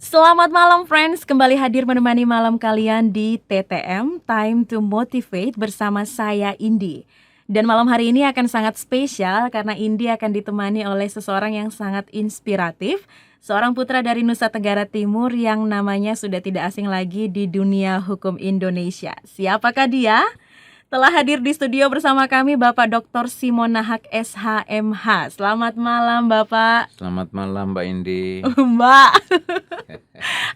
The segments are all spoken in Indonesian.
Selamat malam friends, kembali hadir menemani malam kalian di TTM, Time to Motivate bersama saya Indi. Dan malam hari ini akan sangat spesial karena Indi akan ditemani oleh seseorang yang sangat inspiratif. Seorang putra dari Nusa Tenggara Timur yang namanya sudah tidak asing lagi di dunia hukum Indonesia. Siapakah dia? Telah hadir di studio bersama kami Bapak Dr. Simon Nahak SHMH. Selamat malam Bapak. Selamat malam Mbak Indi. Mbak.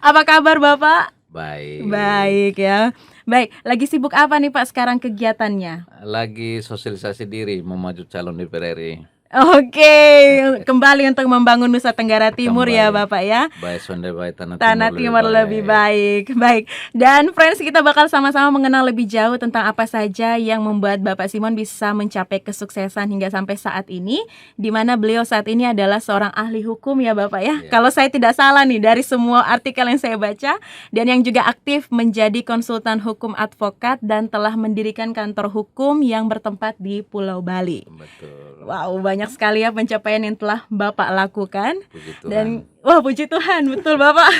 Apa kabar Bapak? Baik. Baik ya. Baik, lagi sibuk apa nih Pak sekarang kegiatannya? Lagi sosialisasi diri mau maju calon DPR RI. Oke, kembali untuk membangun Nusa Tenggara Timur ya Kembali. Bapak ya. Baik Sonde baik Tanah Timur lebih baik. Baik. Dan friends, kita bakal sama-sama mengenal lebih jauh tentang apa saja yang membuat Bapak Simon bisa mencapai kesuksesan hingga sampai saat ini, di mana beliau saat ini adalah seorang ahli hukum ya Bapak ya. Iya. Kalau saya tidak salah nih dari semua artikel yang saya baca, dan yang juga aktif menjadi konsultan hukum advokat dan telah mendirikan kantor hukum yang bertempat di Pulau Bali. Betul. Wow, banyak sekali ya pencapaian yang telah Bapak lakukan. Puji Tuhan. Dan wah, puji Tuhan, betul Bapak.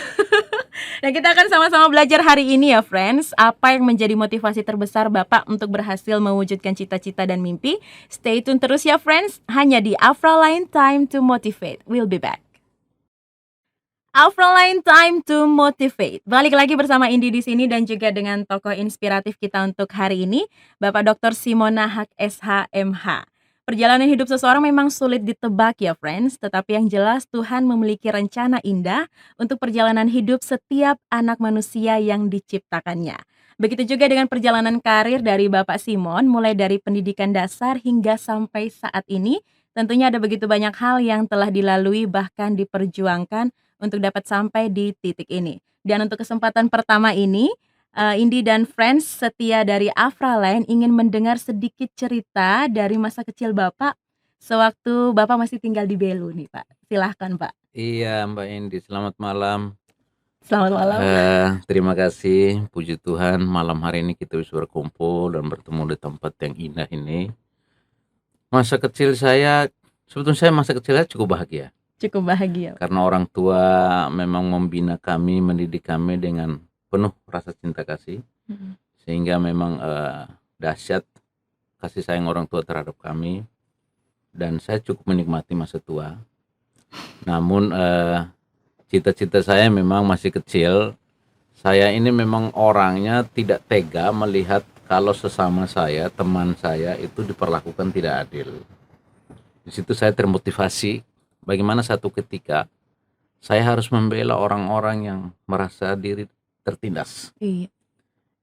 Dan kita akan sama-sama belajar hari ini ya friends, apa yang menjadi motivasi terbesar Bapak untuk berhasil mewujudkan cita-cita dan mimpi. Stay tune terus ya friends, hanya di Afraline Time to Motivate. We'll be back. Afraline Time to Motivate. Balik lagi bersama Indi di sini dan juga dengan tokoh inspiratif kita untuk hari ini, Bapak Dr. Simon Nahak SHMH. Perjalanan hidup seseorang memang sulit ditebak ya friends, tetapi yang jelas Tuhan memiliki rencana indah untuk perjalanan hidup setiap anak manusia yang diciptakannya. Begitu juga dengan perjalanan karir dari Bapak Simon, mulai dari pendidikan dasar hingga sampai saat ini, tentunya ada begitu banyak hal yang telah dilalui bahkan diperjuangkan untuk dapat sampai di titik ini. Dan untuk kesempatan pertama ini, Indi dan friends setia dari Afraline ingin mendengar sedikit cerita dari masa kecil Bapak sewaktu Bapak masih tinggal di Belu nih Pak. Silahkan Pak. Iya Mbak Indi, selamat malam. Selamat malam. Terima kasih, puji Tuhan malam hari ini kita bisa berkumpul dan bertemu di tempat yang indah ini. Masa kecil saya, sebetulnya masa kecil saya cukup bahagia. Cukup bahagia. Karena orang tua memang membina kami, mendidik kami dengan penuh rasa cinta kasih, sehingga memang dahsyat kasih sayang orang tua terhadap kami, dan saya cukup menikmati masa tua. Namun cita-cita saya memang masih kecil. Saya ini memang orangnya tidak tega melihat kalau sesama saya, teman saya itu diperlakukan tidak adil. Di situ saya termotivasi bagaimana satu ketika saya harus membela orang-orang yang merasa diri tertindas. Iya.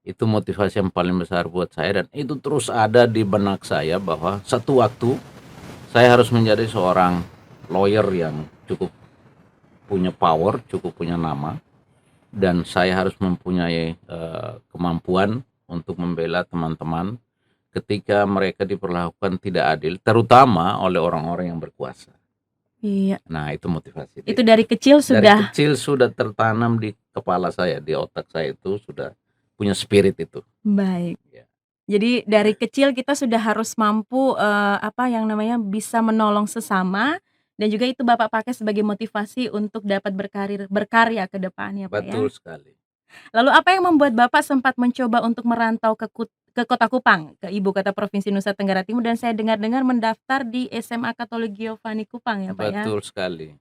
Itu motivasi yang paling besar buat saya, dan itu terus ada di benak saya bahwa satu waktu saya harus menjadi seorang lawyer yang cukup punya power, cukup punya nama, dan saya harus mempunyai kemampuan untuk membela teman-teman ketika mereka diperlakukan tidak adil, terutama oleh orang-orang yang berkuasa. Iya. Nah, itu motivasi. Itu dari kecil Dari sudah. kecil sudah tertanam di kepala saya, di otak saya itu sudah punya spirit itu. Baik. Ya. Jadi dari kecil kita sudah harus mampu bisa menolong sesama, dan juga itu Bapak pakai sebagai motivasi untuk dapat berkarya ke depannya Pak ya. Betul sekali. Lalu apa yang membuat Bapak sempat mencoba untuk merantau ke Kota Kupang, ke ibu kota Provinsi Nusa Tenggara Timur, dan saya dengar-dengar mendaftar di SMA Katolik Giovanni Kupang ya Pak ya? Betul sekali.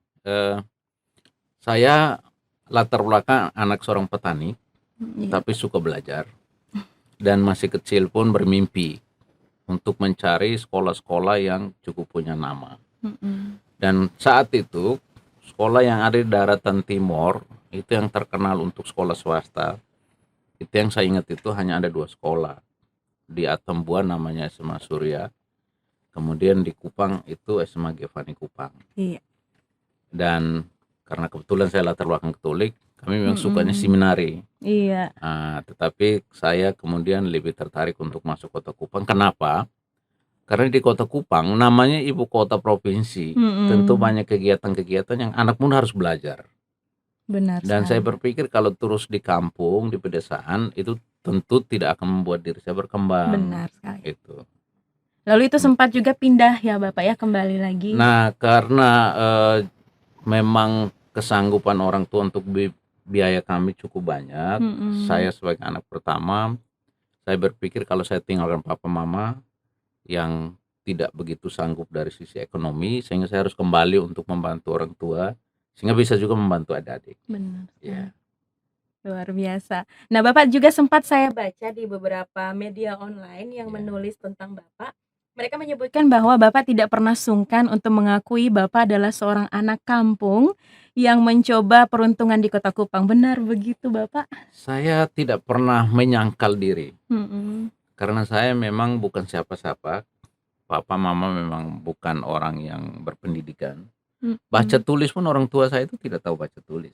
Saya latar belakang anak seorang petani, Iya. tapi suka belajar, dan masih kecil pun bermimpi untuk mencari sekolah-sekolah yang cukup punya nama. Dan saat itu sekolah yang ada di daratan timur itu yang terkenal untuk sekolah swasta, itu yang saya ingat itu hanya ada 2 sekolah. Di Atembuan namanya SMA Surya, kemudian di Kupang itu SMA Giovanni Kupang. Iya. Dan karena kebetulan saya latar belakang Katolik, kami memang sukanya seminari. Iya. Tetapi saya kemudian lebih tertarik untuk masuk Kota Kupang. Kenapa? Karena di Kota Kupang namanya ibu kota provinsi, tentu banyak kegiatan-kegiatan yang anak muda harus belajar. Benar Dan saya sekali. berpikir kalau terus di kampung, di pedesaan, itu tentu tidak akan membuat diri saya berkembang. Benar sekali. Itu. Lalu itu sempat juga pindah ya Bapak ya, kembali lagi. Nah, karena memang kesanggupan orang tua untuk biaya kami cukup banyak. Saya sebagai anak pertama, saya berpikir kalau saya tinggalkan papa mama yang tidak begitu sanggup dari sisi ekonomi, sehingga saya harus kembali untuk membantu orang tua, sehingga bisa juga membantu adik-adik. Benar. Ya. Luar biasa. Nah, Bapak juga sempat saya baca di beberapa media online yang Ya. menulis tentang Bapak. Mereka menyebutkan bahwa Bapak tidak pernah sungkan untuk mengakui Bapak adalah seorang anak kampung yang mencoba peruntungan di Kota Kupang. Benar begitu, Bapak? Saya tidak pernah menyangkal diri, Mm-mm. karena saya memang bukan siapa-siapa. Papa mama memang bukan orang yang berpendidikan. Baca Mm-mm. tulis pun orang tua saya itu tidak tahu baca tulis.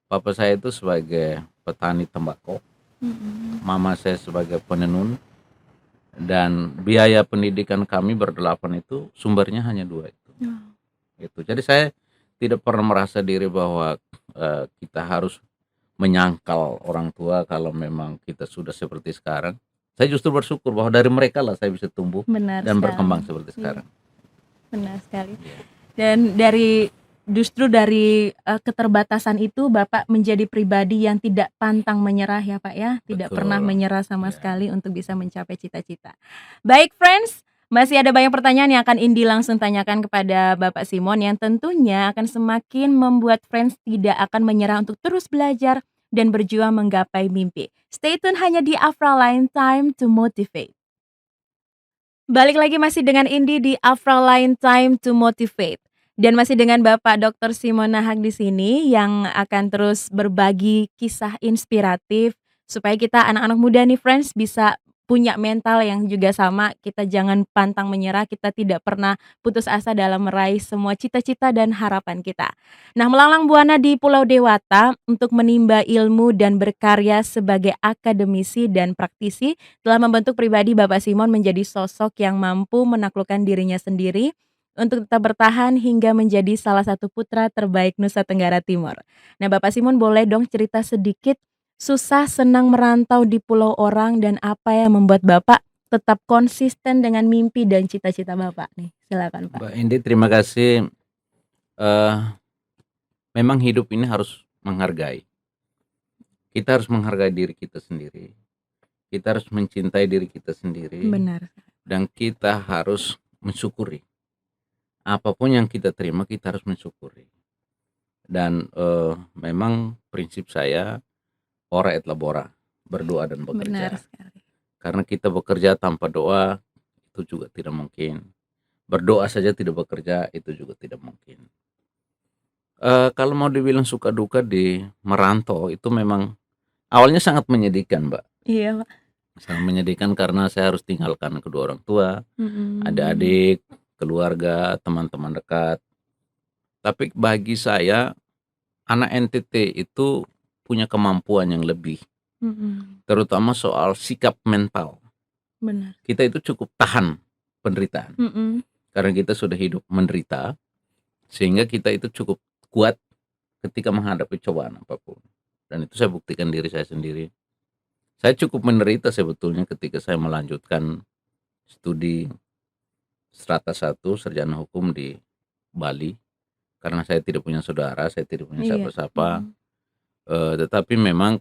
Papa saya itu sebagai petani tembakau, Mm-mm. mama saya sebagai penenun, dan biaya pendidikan kami berdelapan itu sumbernya hanya dua itu. Oh. Gitu. Jadi saya tidak pernah merasa diri bahwa kita harus menyangkal orang tua kalau memang kita sudah seperti sekarang. Saya justru bersyukur bahwa dari mereka lah saya bisa tumbuh Benar dan sekali. berkembang seperti Iya, sekarang. benar sekali. Iya. Dan justru dari keterbatasan itu Bapak menjadi pribadi yang tidak pantang menyerah ya Pak ya, tidak pernah Betul. menyerah sama Iya. sekali untuk bisa mencapai cita-cita. Baik friends, masih ada banyak pertanyaan yang akan Indi langsung tanyakan kepada Bapak Simon yang tentunya akan semakin membuat friends tidak akan menyerah untuk terus belajar dan berjuang menggapai mimpi. Stay tune hanya di Afraline Time to Motivate. Balik lagi masih dengan Indi di Afraline Time to Motivate. Dan masih dengan Bapak Dr. Simon Nahak di sini yang akan terus berbagi kisah inspiratif supaya kita anak-anak muda nih friends bisa punya mental yang juga sama. Kita jangan pantang menyerah, kita tidak pernah putus asa dalam meraih semua cita-cita dan harapan kita. Nah, melanglang buana di Pulau Dewata untuk menimba ilmu dan berkarya sebagai akademisi dan praktisi telah membentuk pribadi Bapak Simon menjadi sosok yang mampu menaklukkan dirinya sendiri untuk tetap bertahan hingga menjadi salah satu putra terbaik Nusa Tenggara Timur. Nah, Bapak Simon boleh dong cerita sedikit susah senang merantau di pulau orang dan apa yang membuat Bapak tetap konsisten dengan mimpi dan cita-cita Bapak nih. Silakan Pak. Mbak Indi, terima kasih. Memang hidup ini harus menghargai. Kita harus menghargai diri kita sendiri. Kita harus mencintai diri kita sendiri. Benar. Dan kita harus mensyukuri. Apapun yang kita terima kita harus mensyukuri. Dan memang prinsip saya ora et labora, berdoa dan bekerja. Benar sekali. Karena kita bekerja tanpa doa itu juga tidak mungkin. Berdoa saja tidak bekerja itu juga tidak mungkin. Kalau mau dibilang suka duka di merantau itu memang awalnya sangat menyedihkan, Mbak. Iya Pak. Sangat menyedihkan karena saya harus tinggalkan kedua orang tua, Mm-mm. adik-adik, keluarga, teman-teman dekat. Tapi bagi saya anak NTT itu punya kemampuan yang lebih, Mm-mm. terutama soal sikap mental. Benar. Kita itu cukup tahan penderitaan Mm-mm. karena kita sudah hidup menderita, sehingga kita itu cukup kuat ketika menghadapi cobaan apapun. Dan itu saya buktikan diri saya sendiri. Saya cukup menderita sebetulnya ketika saya melanjutkan studi strata 1 sarjana hukum di Bali, karena saya tidak punya saudara, saya tidak punya Iya. siapa-siapa. Mm. Tetapi memang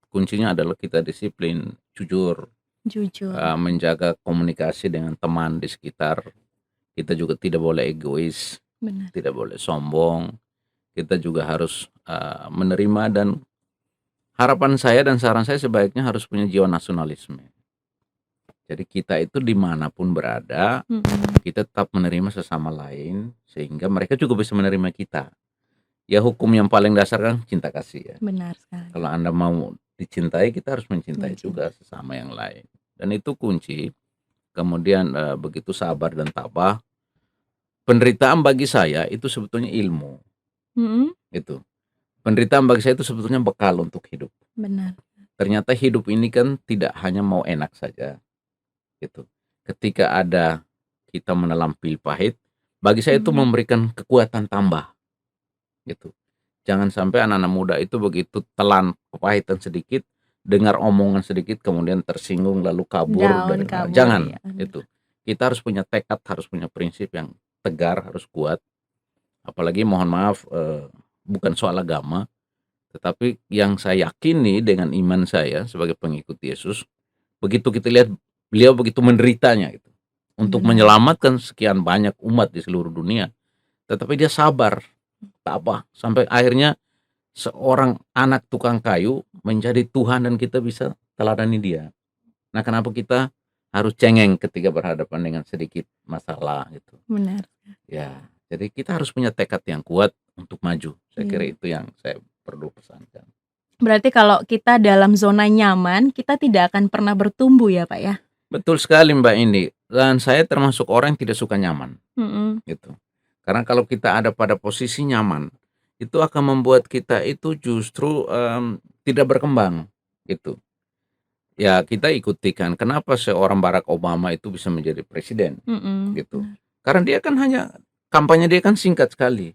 kuncinya adalah kita disiplin, jujur, Jujur. menjaga komunikasi dengan teman di sekitar. Kita juga tidak boleh egois, Benar. tidak boleh sombong. Kita juga harus menerima, dan harapan saya dan saran saya sebaiknya harus punya jiwa nasionalisme. Jadi kita itu dimanapun berada, Mm-mm. kita tetap menerima sesama lain sehingga mereka juga bisa menerima kita. Ya hukum yang paling dasar kan cinta kasih ya. Benar sekali. Kalau Anda mau dicintai, kita harus mencintai Mencintai. juga sesama yang lain. Dan itu kunci. Kemudian begitu sabar dan tabah. Penderitaan bagi saya itu sebetulnya ilmu. Mm-mm. Itu. Penderitaan bagi saya itu sebetulnya bekal untuk hidup. Benar. Ternyata hidup ini kan tidak hanya mau enak saja. Gitu. Ketika ada kita menelan pil pahit, bagi saya itu memberikan kekuatan tambah. Gitu. Jangan sampai anak-anak muda itu begitu telan kepahitan sedikit, dengar omongan sedikit kemudian tersinggung lalu kabur Down, dari kabur, jangan iya. itu. Kita harus punya tekad, harus punya prinsip yang tegar, harus kuat. Apalagi mohon maaf bukan soal agama, Tetapi yang saya yakini dengan iman saya sebagai pengikut Yesus, begitu kita lihat beliau begitu menderitanya gitu, untuk Benar. menyelamatkan sekian banyak umat di seluruh dunia, tetapi dia sabar, tabah, sampai akhirnya seorang anak tukang kayu menjadi Tuhan dan kita bisa teladani dia. Nah, kenapa kita harus cengeng ketika berhadapan dengan sedikit masalah gitu. Benar. Ya, jadi kita harus punya tekad yang kuat untuk maju. Saya kira Iya. itu yang saya perlu pesankan. Berarti kalau kita dalam zona nyaman, kita tidak akan pernah bertumbuh ya, Pak, ya? Betul sekali Mbak Indi, dan saya termasuk orang yang tidak suka nyaman, Mhm. gitu. Karena kalau kita ada pada posisi nyaman, itu akan membuat kita itu justru, tidak berkembang, gitu. Ya kita ikutikan kenapa seorang Barack Obama itu bisa menjadi presiden, Mhm. gitu. Benar. Karena dia kan hanya kampanye dia kan singkat sekali.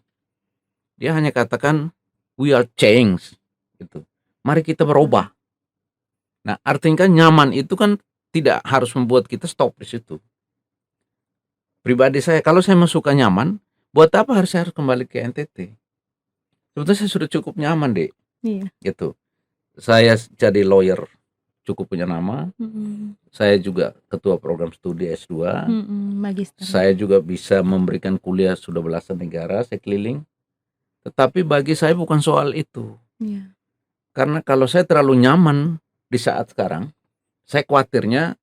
Dia hanya katakan, "We are change," gitu. Mari kita Betul. berubah. Nah, artinya kan nyaman itu kan tidak harus membuat kita stop di situ. Pribadi saya, kalau saya mah suka nyaman, buat apa saya harus kembali ke NTT? Sebetulnya saya sudah cukup nyaman, Dek, Iya. gitu. Saya jadi lawyer cukup punya nama, Mhm. saya juga ketua program studi S2, Mhm. Magister ya. saya juga bisa memberikan kuliah sudah belasan negara, saya keliling. Tetapi bagi saya bukan soal itu. Iya. Karena kalau saya terlalu nyaman di saat sekarang, saya khawatirnya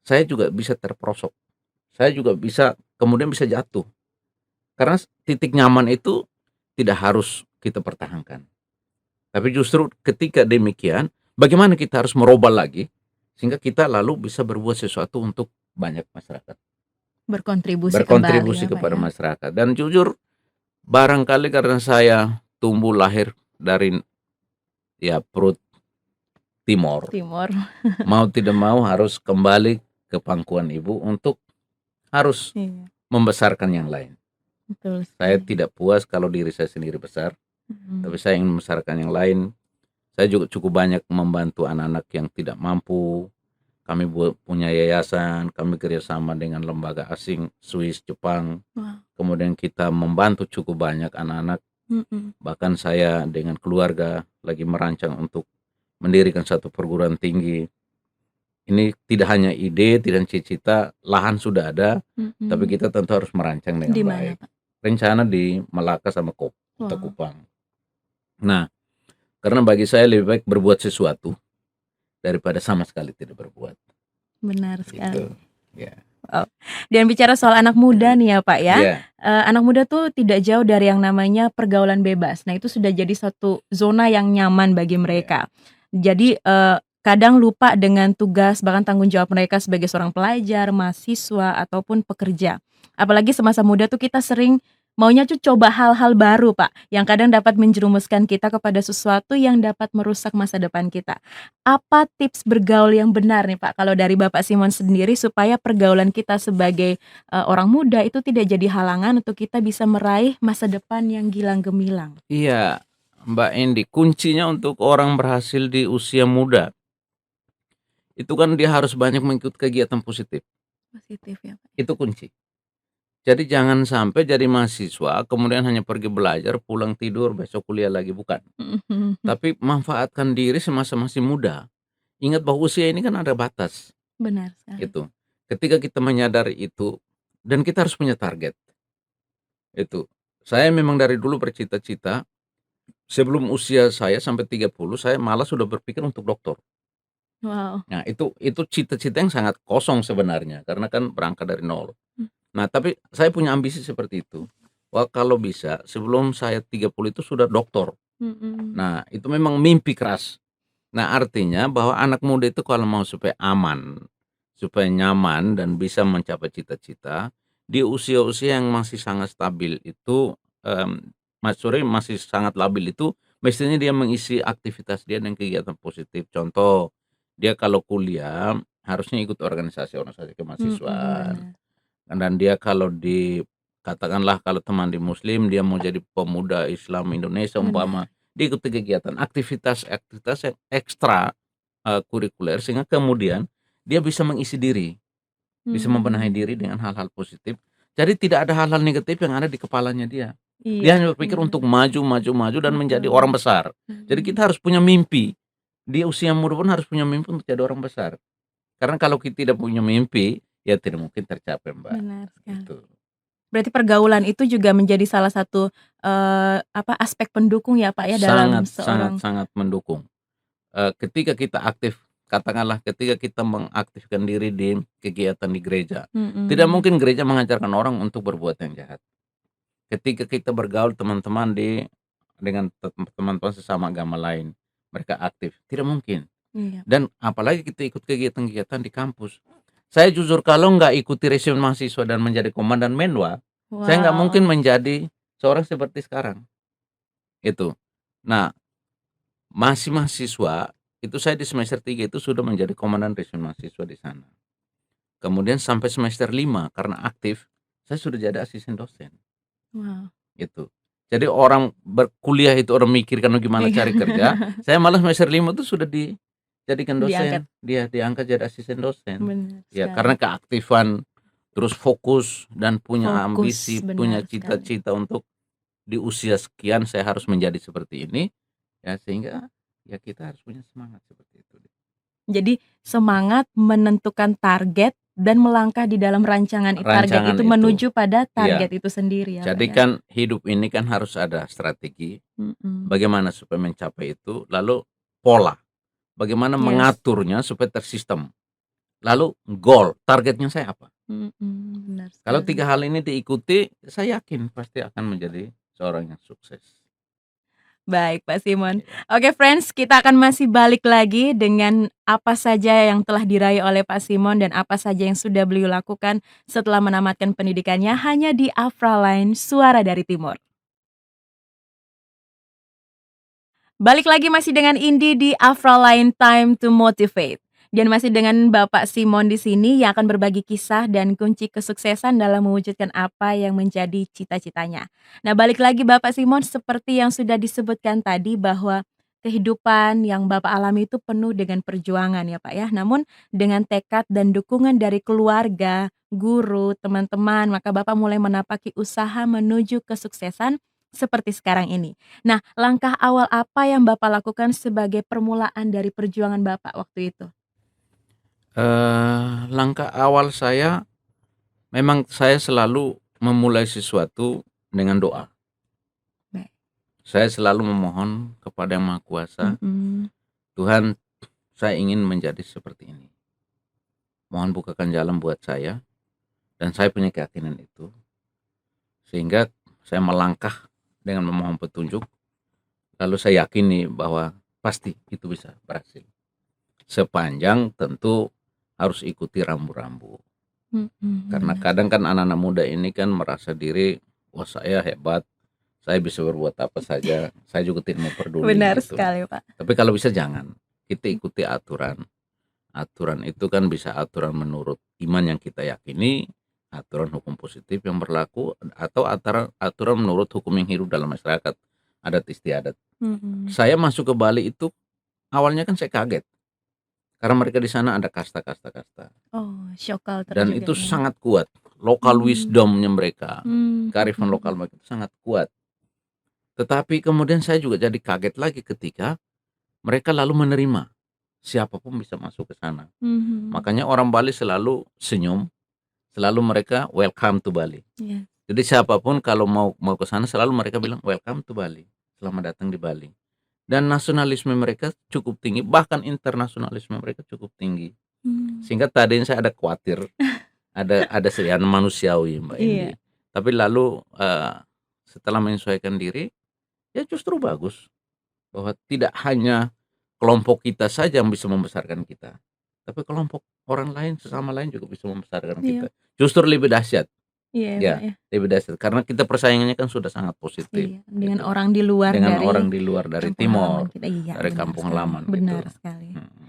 saya juga bisa terperosok. Saya juga bisa kemudian bisa jatuh. Karena titik nyaman itu tidak harus kita pertahankan. Tapi justru ketika demikian, bagaimana kita harus merubah lagi sehingga kita lalu bisa berbuat sesuatu untuk banyak masyarakat. Berkontribusi kembali Berkontribusi ya, Pak, kepada ya? masyarakat. Dan jujur barangkali karena saya tumbuh lahir dari ya perut Timor, Timur. mau tidak mau harus kembali ke pangkuan ibu untuk harus Iya, membesarkan yang lain. betul Saya sekali. tidak puas kalau diri saya sendiri besar, tapi Mhm. saya ingin membesarkan yang lain. Saya juga cukup banyak membantu anak-anak yang tidak mampu. Kami punya yayasan, kami kerjasama dengan lembaga asing, Swiss, Jepang. Wah. Kemudian kita membantu cukup banyak anak-anak. Mhm. Bahkan saya dengan keluarga lagi merancang untuk mendirikan satu perguruan tinggi. Ini tidak hanya ide, tidak cita-cita, lahan sudah ada, tapi Mhm. kita tentu harus merancang dengan Di mana, baik. Pak? Rencana di Malaka sama Kota Wow, Kupang. Nah, karena bagi saya lebih baik berbuat sesuatu daripada sama sekali tidak berbuat, benar gitu. sekali. Ya. Wow. Dan bicara soal anak muda nih ya, Pak, ya, Iya, anak muda tuh tidak jauh dari yang namanya pergaulan bebas. Nah, itu sudah jadi satu zona yang nyaman bagi iya. mereka. Jadi, kadang lupa dengan tugas bahkan tanggung jawab mereka sebagai seorang pelajar, mahasiswa, ataupun pekerja. Apalagi semasa muda tuh kita sering maunya tuh coba hal-hal baru, Pak, yang kadang dapat menjerumuskan kita kepada sesuatu yang dapat merusak masa depan kita. Apa tips bergaul yang benar nih, Pak, kalau dari Bapak Simon sendiri supaya pergaulan kita sebagai, orang muda itu tidak jadi halangan untuk kita bisa meraih masa depan yang gilang gemilang? Iya, Mbak Endi, kuncinya untuk orang berhasil di usia muda, itu kan dia harus banyak mengikut kegiatan positif, Positif ya, Pak, ya. itu kunci. Jadi jangan sampai jadi mahasiswa, kemudian hanya pergi belajar, pulang tidur, besok kuliah lagi, bukan. Mhm mhm mhm. Tapi manfaatkan diri semasa masih muda. Ingat bahwa usia ini kan ada batas, Benar sekali. gitu. Ketika kita menyadari itu, dan kita harus punya target, itu. Saya memang dari dulu bercita-cita, sebelum usia saya sampai 30, saya malah sudah berpikir untuk doktor. Wow. Nah, itu cita-cita yang sangat kosong sebenarnya, karena kan berangkat dari nol. Mmm. Nah, tapi saya punya ambisi seperti itu. Wah, kalau bisa sebelum saya 30 itu sudah doktor. Mhm. Nah, itu memang mimpi keras. Nah, artinya bahwa anak muda itu kalau mau supaya aman, supaya nyaman dan bisa mencapai cita-cita, di usia-usia yang masih sangat stabil itu, masih sangat labil itu, mestinya dia mengisi aktivitas dia dengan kegiatan positif. Contoh, dia kalau kuliah harusnya ikut organisasi-organisasi Mhm, kemahasiswaan, benar. dan dia kalau katakanlah kalau teman di muslim, dia mau jadi pemuda Islam Indonesia umpama, Benar. dia ikuti kegiatan aktivitas-aktivitas yang ekstra, kurikuler sehingga kemudian dia bisa mengisi diri, bisa membenahi Mmm. diri dengan hal-hal positif. Jadi tidak ada hal-hal negatif yang ada di kepalanya dia. Iya, Dia hanya berpikir benar. untuk maju maju maju dan menjadi Betul. orang besar. Jadi Mhm. kita harus punya mimpi. Di usia muda pun harus punya mimpi untuk jadi orang besar. Karena kalau kita tidak punya mimpi, ya tidak mungkin tercapai, Mbak, Benar sekali. itu. Berarti pergaulan itu juga menjadi salah satu, aspek pendukung ya, Pak, ya, dalam Sangat sangat seorang. sangat mendukung. Ketika kita aktif, katakanlah ketika kita mengaktifkan diri di kegiatan di gereja, tidak Mhm. mungkin gereja mengajarkan orang untuk berbuat yang jahat. Ketika kita bergaul teman-teman dengan teman-teman sesama agama lain, mereka aktif, tidak mungkin. Iya. Dan apalagi kita ikut kegiatan-kegiatan di kampus. Saya jujur kalau nggak ikuti resim mahasiswa dan menjadi komandan Menwa, saya nggak mungkin Wow. menjadi seorang seperti sekarang, itu. Nah, masih mahasiswa, itu saya di semester 3 itu sudah menjadi komandan resim mahasiswa di sana. Kemudian sampai semester 5 karena aktif, saya sudah jadi asisten dosen, Wow. gitu. Jadi orang berkuliah itu orang mikirkan gimana Iya. cari kerja, saya malah semester 5 itu sudah dijadikan Diangkat. dosen, dia diangkat jadi asisten dosen. Benar Ya sekali. karena keaktifan, terus fokus dan punya Fokus, ambisi, punya benar sekali. cita-cita untuk di usia sekian saya harus menjadi seperti ini, ya sehingga ya kita harus punya semangat seperti itu. Jadi semangat menentukan target dan melangkah di dalam rancangan target Rancangan itu itu, menuju pada iya. target itu sendiri ya, Pak, Jadi ya? kan hidup ini kan harus ada strategi, Mhm. bagaimana supaya mencapai itu, lalu pola, bagaimana Yes. mengaturnya supaya tersistem, lalu goal, targetnya saya apa? Mhm, benar Kalau sekali. 3 hal ini diikuti, saya yakin pasti akan menjadi seorang yang sukses. Baik, Pak Simon. Iya. Oke, friends, kita akan masih balik lagi dengan apa saja yang telah diraih oleh Pak Simon dan apa saja yang sudah beliau lakukan setelah menamatkan pendidikannya hanya di Afraline Suara dari Timur. Balik lagi masih dengan Indi di Afraline Time to Motivate. Dan masih dengan Bapak Simon di sini yang akan berbagi kisah dan kunci kesuksesan dalam mewujudkan apa yang menjadi cita-citanya. Nah, balik lagi Bapak Simon seperti yang sudah disebutkan tadi bahwa kehidupan yang Bapak alami itu penuh dengan perjuangan ya Pak ya. Namun dengan tekad dan dukungan dari keluarga, guru, teman-teman, maka Bapak mulai menapaki usaha menuju kesuksesan seperti sekarang ini. Nah, langkah awal apa yang Bapak lakukan sebagai permulaan dari perjuangan Bapak waktu itu? Langkah awal saya, memang saya selalu memulai sesuatu dengan doa. Baik. Saya selalu memohon kepada Yang Maha Kuasa, Mhm. "Tuhan, saya ingin menjadi seperti ini. Mohon bukakan jalan buat saya," dan saya punya keyakinan itu. Sehingga saya melangkah dengan memohon petunjuk, lalu saya yakini bahwa pasti itu bisa berhasil. Sepanjang tentu harus ikuti rambu-rambu. Mhm, Karena benar. kadang kan anak-anak muda ini kan merasa diri, "Wah saya hebat, saya bisa berbuat apa saja, saya juga tidak mau peduli," Benar gitu. sekali, Pak. Tapi kalau bisa jangan, kita ikuti aturan. Aturan itu kan bisa aturan menurut iman yang kita yakini, aturan hukum positif yang berlaku, atau aturan menurut hukum yang hidup dalam masyarakat, adat istiadat. Mhm. Saya masuk ke Bali itu awalnya kan saya kaget, karena mereka di sana ada kasta-kasta. Oh, shock culture Dan juga itu ya? sangat kuat, lokal Mmm. wisdom-nya mereka, Mhm kearifan lokal mhm. mereka itu sangat kuat. Tetapi kemudian saya juga jadi kaget lagi ketika mereka lalu menerima, siapapun bisa masuk ke sana. Mhm. Makanya orang Bali selalu senyum, selalu mereka welcome to Bali. Iya. Jadi siapapun kalau mau mau ke sana selalu mereka bilang, "Welcome to Bali, selamat datang di Bali." Dan nasionalisme mereka cukup tinggi, bahkan internasionalisme mereka cukup tinggi. Mmm. Sehingga tadinya saya ada khawatir, ada sedih manusiawi, Mbak Indi. Iya. Tapi lalu, setelah menyesuaikan diri, ya justru bagus bahwa tidak hanya kelompok kita saja yang bisa membesarkan kita, tapi kelompok orang lain, sesama lain juga bisa membesarkan Iya. kita. Justru lebih dahsyat, Iya ya, Pak, ya, ya. lebih dahsyat karena kita persaingannya kan sudah sangat positif, Iya, dengan gitu. orang di luar Dengan dari orang di luar, dari kampung halaman timur, kita. Iya, dari benar kampung sekali halaman gitu. benar sekali. Mhm.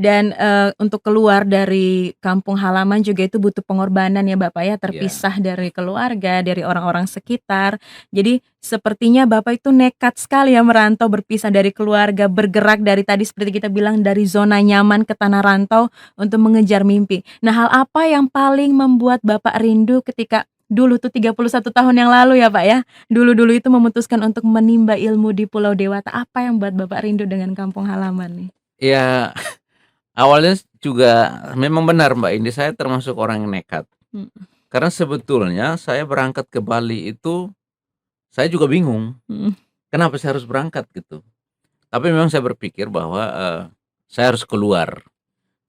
Dan, untuk keluar dari kampung halaman juga itu butuh pengorbanan ya Bapak ya, Iya. terpisah dari keluarga, dari orang-orang sekitar. Jadi sepertinya Bapak itu nekat sekali ya merantau, berpisah dari keluarga, bergerak dari tadi seperti kita bilang dari zona nyaman ke tanah rantau untuk mengejar mimpi. Nah, hal apa yang paling membuat Bapak rindu ketika dulu tuh 31 tahun yang lalu ya, Pak, ya. Dulu-dulu itu memutuskan untuk menimba ilmu di Pulau Dewata. Apa yang buat Bapak rindu dengan kampung halaman nih? Ya, awalnya juga memang benar Mbak Indi, saya termasuk orang yang nekat. Mhm Karena sebetulnya saya berangkat ke Bali itu, saya juga bingung, mhm. kenapa saya harus berangkat gitu. Tapi memang saya berpikir bahwa, saya harus keluar,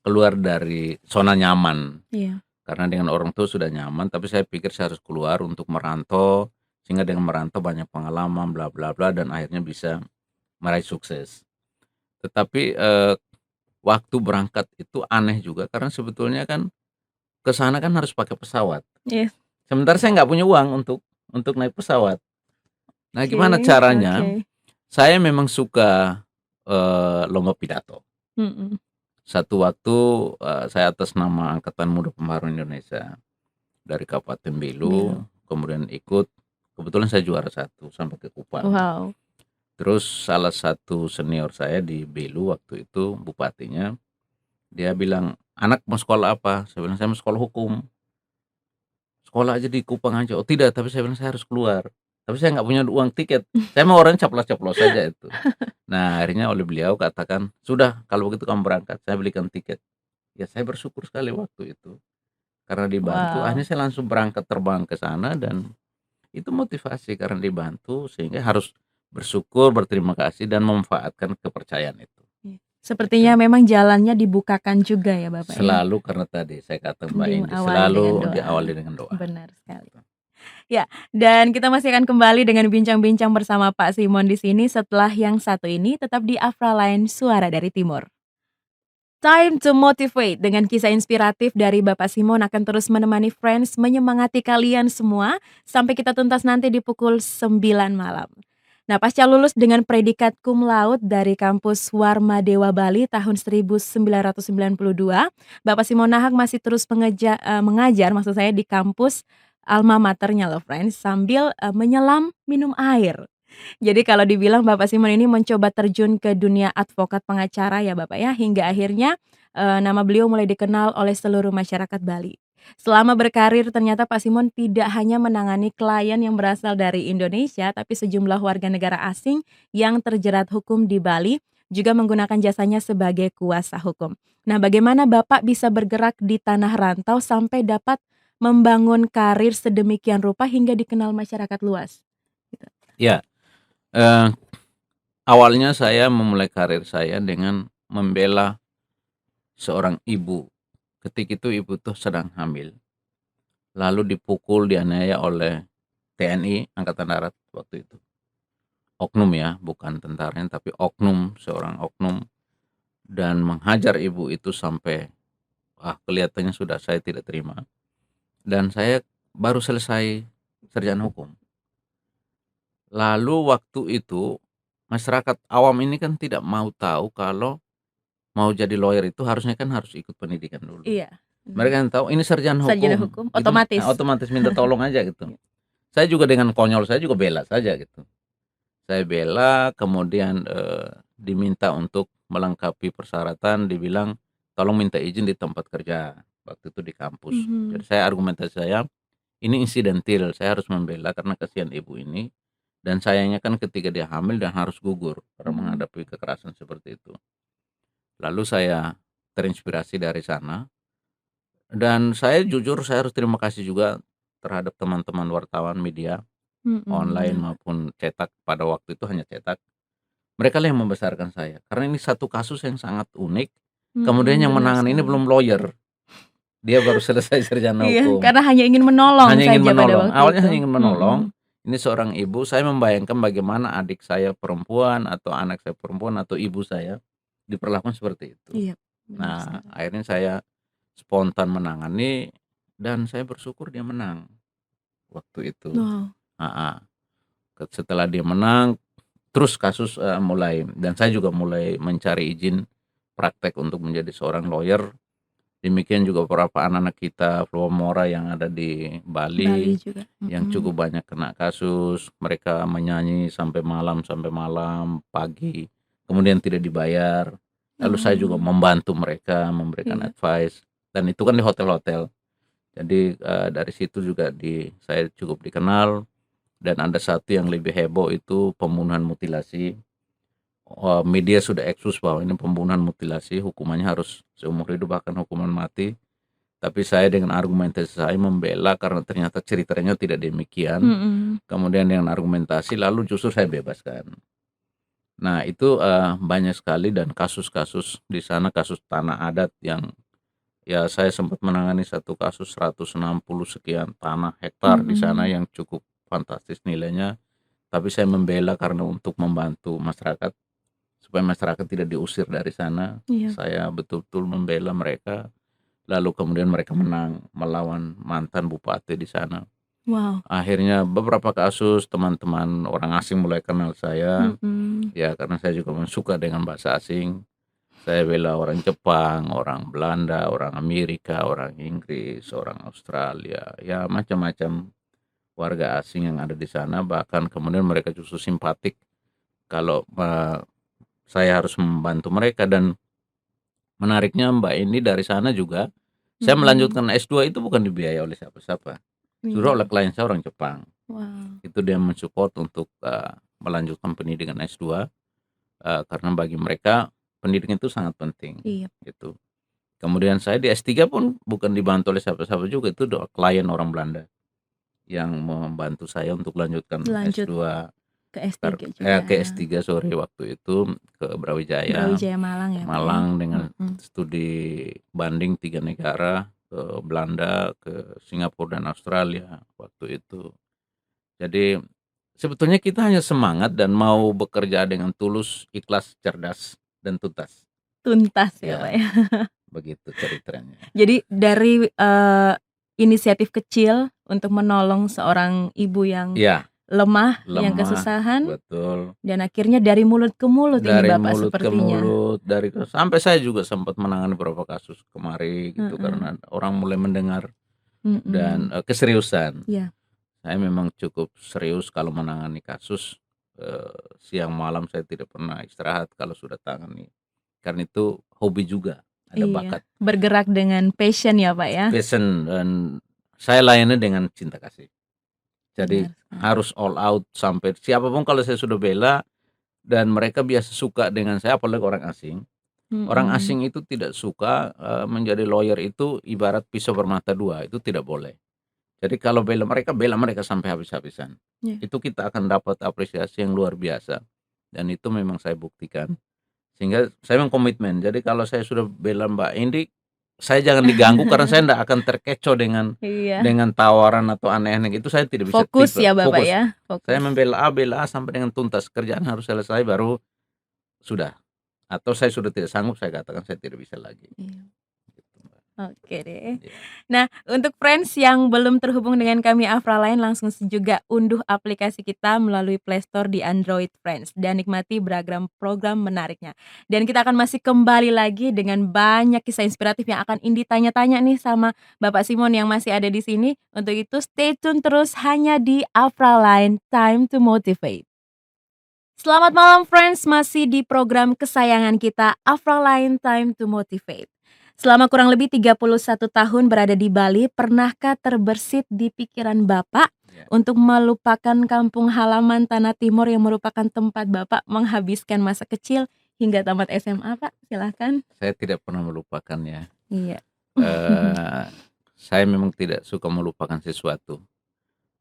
keluar dari zona nyaman. Iya. Karena dengan orang tua sudah nyaman, tapi saya pikir saya harus keluar untuk merantau, sehingga dengan merantau banyak pengalaman bla bla bla dan akhirnya bisa meraih sukses. Tetapi, waktu berangkat itu aneh juga karena sebetulnya kan ke sana kan harus pakai pesawat. Iya. Sementara saya nggak punya uang untuk naik pesawat. Nah, Oke gimana caranya? oke. Saya memang suka, lomba pidato. Mhm. Satu waktu, saya atas nama Angkatan Muda Pembaharuan Indonesia dari Kabupaten Belu, Belu. kemudian ikut, kebetulan saya juara satu sampai ke Kupang. Wow. Terus salah satu senior saya di Belu waktu itu, bupatinya, dia bilang, "Anak mau sekolah apa?" Saya bilang, "Saya mau sekolah hukum." "Sekolah aja di Kupang aja." "Oh tidak," tapi saya bilang, "saya harus keluar." Tapi saya nggak punya uang tiket, saya mau orangnya caplos-caplos saja itu. Nah, akhirnya oleh beliau katakan, "Sudah kalau begitu kamu berangkat, saya belikan tiket." Ya saya bersyukur sekali waktu itu, karena dibantu, akhirnya Wow. saya langsung berangkat terbang ke sana dan itu motivasi karena dibantu sehingga harus bersyukur, berterima kasih dan memanfaatkan kepercayaan itu, Iya. gitu. Sepertinya memang jalannya dibukakan juga ya, Bapak, ya? Selalu karena tadi saya kata Mbak Indi, Diawali selalu dengan doa. diawali dengan doa. Benar sekali. Ya, dan kita masih akan kembali dengan bincang-bincang bersama Pak Simon di sini setelah yang satu ini tetap di Afra Line Suara dari Timur. Time to motivate dengan kisah inspiratif dari Bapak Simon akan terus menemani Friends menyemangati kalian semua sampai kita tuntas nanti di pukul 9 malam. Nah, pasca lulus dengan predikat cum laude dari kampus Warma Dewa Bali tahun 1992, Bapak Simon Nahak masih terus mengajar maksud saya di kampus alma maternya loh Friends sambil menyelam minum air. Jadi kalau dibilang Bapak Simon ini mencoba terjun ke dunia advokat pengacara ya Bapak ya, hingga akhirnya, nama beliau mulai dikenal oleh seluruh masyarakat Bali. Selama berkarir ternyata Pak Simon tidak hanya menangani klien yang berasal dari Indonesia, tapi sejumlah warga negara asing yang terjerat hukum di Bali juga menggunakan jasanya sebagai kuasa hukum. Nah, bagaimana Bapak bisa bergerak di tanah rantau sampai dapat membangun karir sedemikian rupa hingga dikenal masyarakat luas? Gitu. Ya, eee, awalnya saya memulai karir saya dengan membela seorang ibu, ketika itu ibu tuh sedang hamil, lalu dipukul, dianiaya oleh TNI Angkatan Darat waktu itu. Oknum ya, bukan tentaranya, tapi oknum, seorang oknum dan menghajar ibu itu sampai, kelihatannya sudah saya tidak terima dan saya baru selesai sarjana hukum. Lalu waktu itu, masyarakat awam ini kan tidak mau tahu kalau mau jadi lawyer itu harusnya kan harus ikut pendidikan dulu. Iya, benar. Mereka yang tahu ini sarjana Sarjana hukum, hukum itu otomatis. otomatis minta tolong aja gitu. Iya. Saya juga dengan konyol saya juga bela saja gitu. Saya bela kemudian, diminta untuk melengkapi persyaratan dibilang, "Tolong minta izin di tempat kerja," waktu itu di kampus. Jadi Mhm, saya argumentasi saya, "Ini insidentil, saya harus membela karena kasihan ibu ini, dan sayangnya kan ketika dia hamil dan harus gugur karena mhm. menghadapi kekerasan seperti itu." Lalu saya terinspirasi dari sana dan saya jujur saya harus terima kasih juga terhadap teman-teman wartawan media Mhm, online benar. maupun cetak, pada waktu itu hanya cetak. Mereka lah yang membesarkan saya, karena ini satu kasus yang sangat unik, kemudian Mhm, yang benar menangani ini sekali. belum lawyer, dia baru selesai sarjana Iya, hukum, karena hanya ingin menolong hanya ingin saja pada menolong, waktu awalnya itu. hanya ingin menolong, Mhm, ini seorang ibu, saya membayangkan bagaimana adik saya perempuan atau anak saya perempuan atau ibu saya diperlakukan seperti itu. iya, benar Nah, sekali. akhirnya saya spontan menangani dan saya bersyukur dia menang waktu itu, Wow, heeh. Setelah dia menang, terus kasus, mulai dan saya juga mulai mencari izin praktek untuk menjadi seorang lawyer, demikian juga beberapa anak-anak kita Flowamora yang ada di Bali Bali, juga. yang Mhm, cukup banyak kena kasus, mereka menyanyi sampai malam, pagi, kemudian tidak dibayar, lalu saya juga oh, membantu mereka, memberikan iya. advice, dan itu kan di hotel-hotel. Jadi, dari situ juga saya cukup dikenal, dan ada satu yang lebih heboh itu pembunuhan mutilasi. Media sudah ekspos bahwa ini pembunuhan mutilasi, hukumannya harus seumur hidup bahkan hukuman mati. Tapi saya dengan argumentasi saya membela karena ternyata ceritanya tidak demikian. Mhm. Kemudian dengan argumentasi lalu justru saya bebaskan. Nah itu, banyak sekali dan kasus-kasus di sana, kasus tanah adat yang ya saya sempat menangani satu kasus 160 sekian tanah hektar di sana Mhm. yang cukup fantastis nilainya, tapi saya membela karena untuk membantu masyarakat, supaya masyarakat tidak diusir dari sana. Iya. Saya betul-betul membela mereka, lalu kemudian mereka menang melawan mantan bupati di sana. Wow. Akhirnya beberapa kasus teman-teman orang asing mulai kenal saya, Mhm. ya karena saya juga memang suka dengan bahasa asing. Saya bela orang Jepang, orang Belanda, orang Amerika, orang Inggris, orang Australia, ya macam-macam warga asing yang ada di sana, bahkan kemudian mereka justru simpatik kalau, saya harus membantu mereka. Dan menariknya Mbak ini dari sana juga, saya Mhm. melanjutkan S2 itu bukan dibiayai oleh siapa-siapa, justru oleh Iya. klien saya orang Jepang. Wow. Itu dia mensupport untuk, melanjutkan pendidikan S2, karena bagi mereka pendidikan itu sangat penting, Iya. gitu. Kemudian saya di S3 pun bukan dibantu oleh siapa-siapa juga, itu klien orang Belanda yang membantu saya untuk lanjutkan Lanjut S2 ke S3 juga. ke S3 sorry, waktu itu ke Brawijaya, Brawijaya Malang ya, Pak, ya? Malang dengan Mhm. studi banding 3 negara, ke Belanda, ke Singapura dan Australia waktu itu. Jadi sebetulnya kita hanya semangat dan mau bekerja dengan tulus, ikhlas, cerdas, dan tuntas. Tuntas ya, Pak, Ya, ya? begitu ceritanya. Jadi dari, inisiatif kecil untuk menolong seorang ibu yang Iya, lemah, yang lemah, kesusahan, betul. dan akhirnya dari mulut ke mulut ini Dari Bapak mulut ke sepertinya. mulut, sampai saya juga sempat menangani beberapa kasus kemari gitu Heeh. karena orang mulai mendengar dan, Mhm. keseriusan. Iya. Saya memang cukup serius kalau menangani kasus, siang malam saya tidak pernah istirahat kalau sudah tangani, karena itu hobi juga, ada bakat, Iya, bergerak dengan passion ya, Pak, ya? passion, dan saya layani dengan cinta kasih. Jadi Benar sekali. harus all out sampai siapapun kalau saya sudah bela dan mereka biasa suka dengan saya, apalagi orang asing. Orang Mhm. asing itu tidak suka, menjadi lawyer itu ibarat pisau bermata dua, itu tidak boleh. Jadi kalau bela mereka sampai habis-habisan. Iya. Itu kita akan dapat apresiasi yang luar biasa, dan itu memang saya buktikan. Sehingga saya memang komitmen, jadi kalau saya sudah bela Mbak Indi, saya jangan diganggu karena saya ndak akan terkecoh Iya. dengan tawaran atau aneh-aneh itu, saya tidak bisa Fokus tipe, ya, Bapak, fokus. ya? Saya Fokus. membela A sampai dengan tuntas, kerjaan harus selesai baru sudah, atau saya sudah tidak sanggup, saya katakan saya tidak bisa lagi, Iya. gitu Mbak. Oke deh. Iya. Nah, untuk friends yang belum terhubung dengan kami Afraline, langsung juga unduh aplikasi kita melalui Play Store di Android Friends dan nikmati beragam program menariknya. Dan kita akan masih kembali lagi dengan banyak kisah inspiratif yang akan Indi tanya-tanya nih sama Bapak Simon yang masih ada di sini. Untuk itu stay tune terus hanya di Afraline Time to Motivate. Selamat malam friends, masih di program kesayangan kita Afraline Time to Motivate. Selama kurang lebih 31 tahun berada di Bali, pernahkah terbersit di pikiran Bapak Ya. untuk melupakan kampung halaman Tanah Timur yang merupakan tempat Bapak menghabiskan masa kecil hingga tamat SMA, Pak? Silahkan. Saya tidak pernah melupakannya. Iya. Eee, saya memang tidak suka melupakan sesuatu,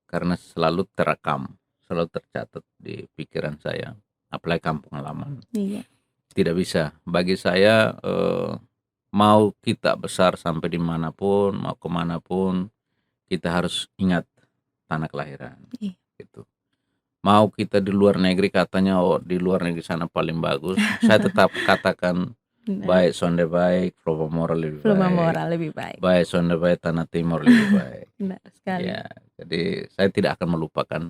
karena selalu terekam, selalu tercatat di pikiran saya, apalagi kampung halaman. Iya. Tidak bisa, bagi saya, mau kita besar sampai dimanapun, mau kemanapun, kita harus ingat tanah kelahiran, Iya. gitu. Mau kita di luar negeri katanya, "Oh, di luar negeri sana paling bagus," saya tetap katakan, Benar. "Baik sonde baik, Mora lebih Pluma baik, moral lebih baik. baik sonde baik, Tanah Timur lebih baik." Benar sekali. Ya, jadi saya tidak akan melupakan,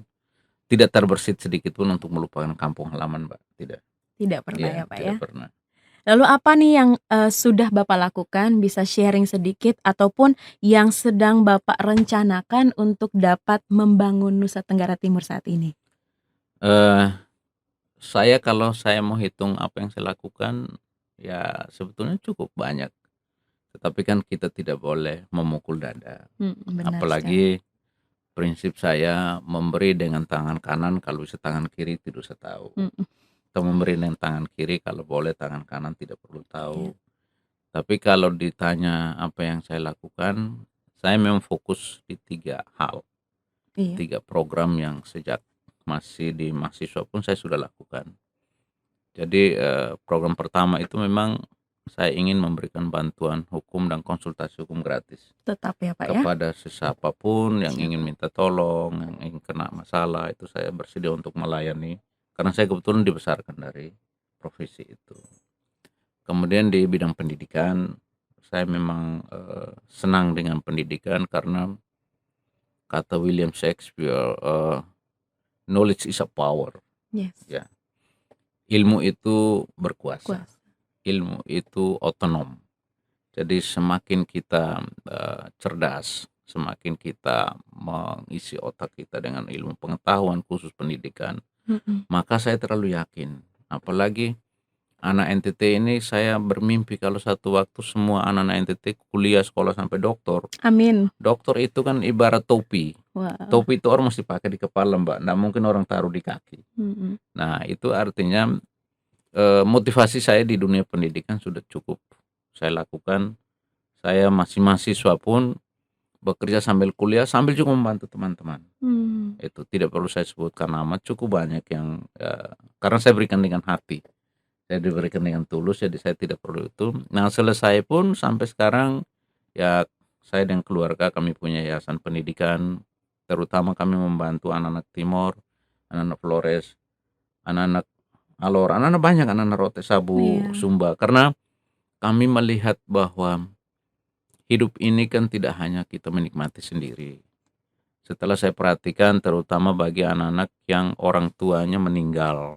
tidak terbersit sedikit pun untuk melupakan kampung halaman, Mbak, tidak. Tidak pernah Iya, ya, Pak, ya? tidak pernah. Lalu apa nih yang, sudah Bapak lakukan, bisa sharing sedikit ataupun yang sedang Bapak rencanakan untuk dapat membangun Nusa Tenggara Timur saat ini? Eee, saya kalau saya mau hitung apa yang saya lakukan, ya sebetulnya cukup banyak. Tetapi kan kita tidak boleh memukul dada. Benar sekali. Apalagi prinsip saya memberi dengan tangan kanan, kalau bisa tangan kiri tidak usah tahu. Mhm, Atau memberi dengan tangan kiri, kalau boleh tangan kanan tidak perlu iya tahu. Tapi kalau ditanya apa yang saya lakukan, saya memang fokus di 3 hal, iya, 3 program yang sejak masih di mahasiswa pun saya sudah lakukan. Jadi, program pertama itu memang saya ingin memberikan bantuan hukum dan konsultasi hukum gratis tetap ya, Pak, ya? kepada siapapun yang ingin Siapa? minta tolong, yang ingin kena masalah, itu saya bersedia untuk melayani, karena saya kebetulan dibesarkan dari profesi itu. Kemudian di bidang pendidikan, saya memang, senang dengan pendidikan karena kata William Shakespeare, "Knowledge is a power." Yes, Ya, ilmu itu berkuasa, kuasa. ilmu itu otonom. Jadi semakin kita, cerdas, semakin kita mengisi otak kita dengan ilmu pengetahuan khusus pendidikan, Mhm. maka saya terlalu yakin, apalagi anak NTT ini, saya bermimpi kalau satu waktu semua anak-anak NTT kuliah sekolah sampai doktor. Amin. Doktor itu kan ibarat topi. Wah, Topi itu orang mesti pakai di kepala, Mbak, nggak mungkin orang taruh di kaki. mhm. Nah, itu artinya, motivasi saya di dunia pendidikan sudah cukup saya lakukan. Saya masih mahasiswa pun bekerja sambil kuliah, sambil juga membantu teman-teman. Mmm, Itu tidak perlu saya sebutkan nama, cukup banyak yang, karena saya berikan dengan hati. Saya diberikan dengan tulus, jadi saya tidak perlu itu. Nah, selesai pun sampai sekarang, ya saya dan keluarga kami punya yayasan pendidikan, terutama kami membantu anak-anak Timor, anak-anak Flores, anak-anak Alor, anak-anak banyak, anak-anak Rote Sabu, iya, Sumba. Karena kami melihat bahwa hidup ini kan tidak hanya kita menikmati sendiri. Setelah saya perhatikan terutama bagi anak-anak yang orang tuanya meninggal.